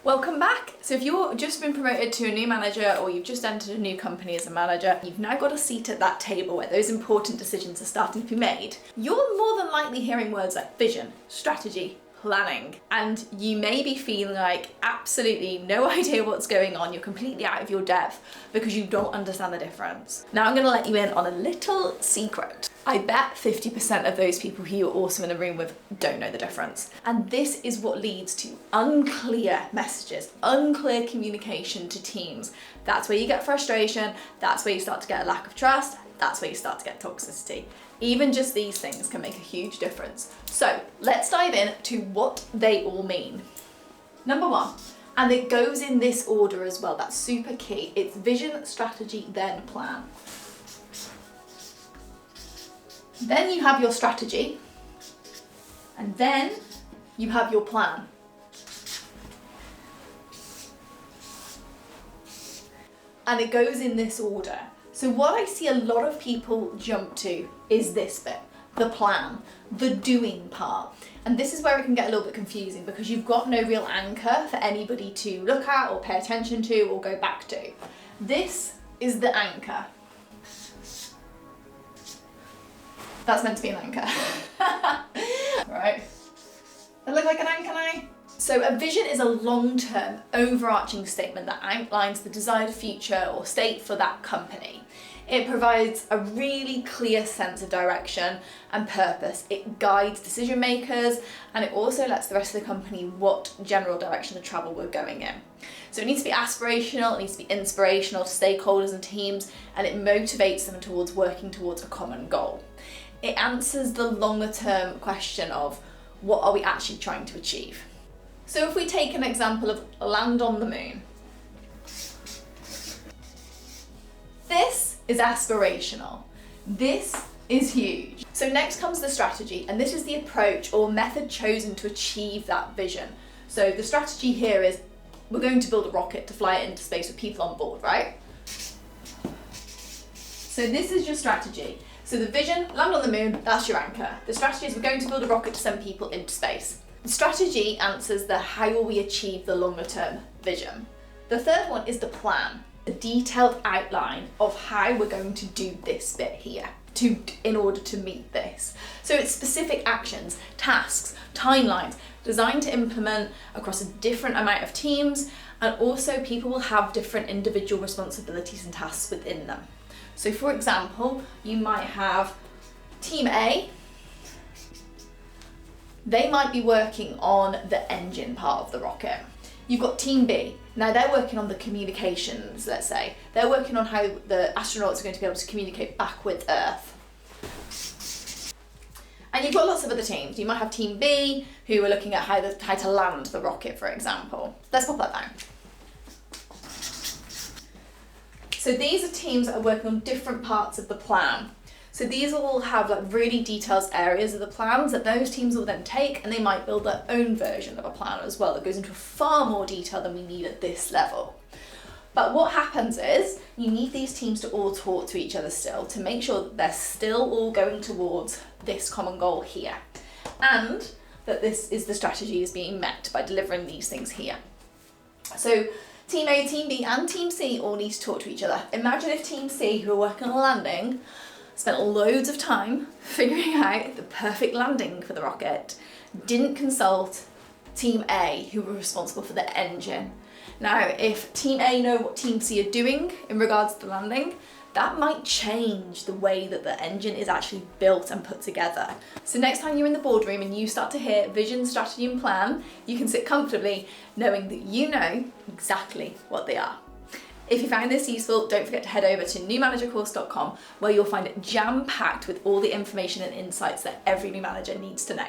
Welcome back. So if you've just been promoted to a new manager or you've just entered a new company as a manager, you've now got a seat at that table where those important decisions are starting to be made. You're more than likely hearing words like vision, strategy, planning, and you may be feeling like absolutely no idea what's going on. You're completely out of your depth because you don't understand the difference. Now I'm going to let you in on a little secret. I bet 50% of those people who you're also in a room with don't know the difference. And this is what leads to unclear messages, unclear communication to teams. That's where you get frustration, that's where you start to get a lack of trust, that's where you start to get toxicity. Even just these things can make a huge difference. So let's dive in to what they all mean. Number one, and it goes in this order as well, that's super key. It's vision, strategy, then plan. Then you have your strategy, and then you have your plan. And it goes in this order. So what I see a lot of people jump to is this bit, the plan, the doing part. And this is where it can get a little bit confusing because you've got no real anchor for anybody to look at or pay attention to or go back to. This is the anchor. That's meant to be an anchor. Right. I look like an anchor now. So a vision is a long-term overarching statement that outlines the desired future or state for that company. It provides a really clear sense of direction and purpose. It guides decision makers, and it also lets the rest of the company what general direction of travel we're going in. So it needs to be aspirational, it needs to be inspirational to stakeholders and teams, and it motivates them towards working towards a common goal. It answers the longer term question of what are we actually trying to achieve. So if we take an example of land on the moon, this is aspirational. This is huge. So next comes the strategy, and this is the approach or method chosen to achieve that vision. So the strategy here is we're going to build a rocket to fly it into space with people on board, right? So this is your strategy. So the vision, land on the moon, that's your anchor. The strategy is we're going to build a rocket to send people into space. The strategy answers the how will we achieve the longer term vision. The third one is the plan, a detailed outline of how we're going to do this bit here in order to meet this. So it's specific actions, tasks, timelines designed to implement across a different amount of teams, and also people will have different individual responsibilities and tasks within them. So for example, you might have team A, they might be working on the engine part of the rocket. You've got team B, now they're working on the communications, let's say. They're working on how the astronauts are going to be able to communicate back with Earth. And you've got lots of other teams. You might have team B, who are looking at how to land the rocket, for example. Let's pop that down. So these are teams that are working on different parts of the plan. So these all have like really detailed areas of the plans that those teams will then take, and they might build their own version of a plan as well that goes into far more detail than we need at this level. But what happens is you need these teams to all talk to each other still to make sure that they're still all going towards this common goal here, and that this is the strategy is being met by delivering these things here. So Team A, Team B and Team C all need to talk to each other. Imagine if Team C, who are working on landing, spent loads of time figuring out the perfect landing for the rocket, didn't consult Team A, who were responsible for the engine. Now, if Team A know what Team C are doing in regards to the landing, that might change the way that the engine is actually built and put together. So next time you're in the boardroom and you start to hear vision, strategy and plan, you can sit comfortably knowing that you know exactly what they are. If you found this useful, don't forget to head over to newmanagercourse.com, where you'll find it jam-packed with all the information and insights that every new manager needs to know.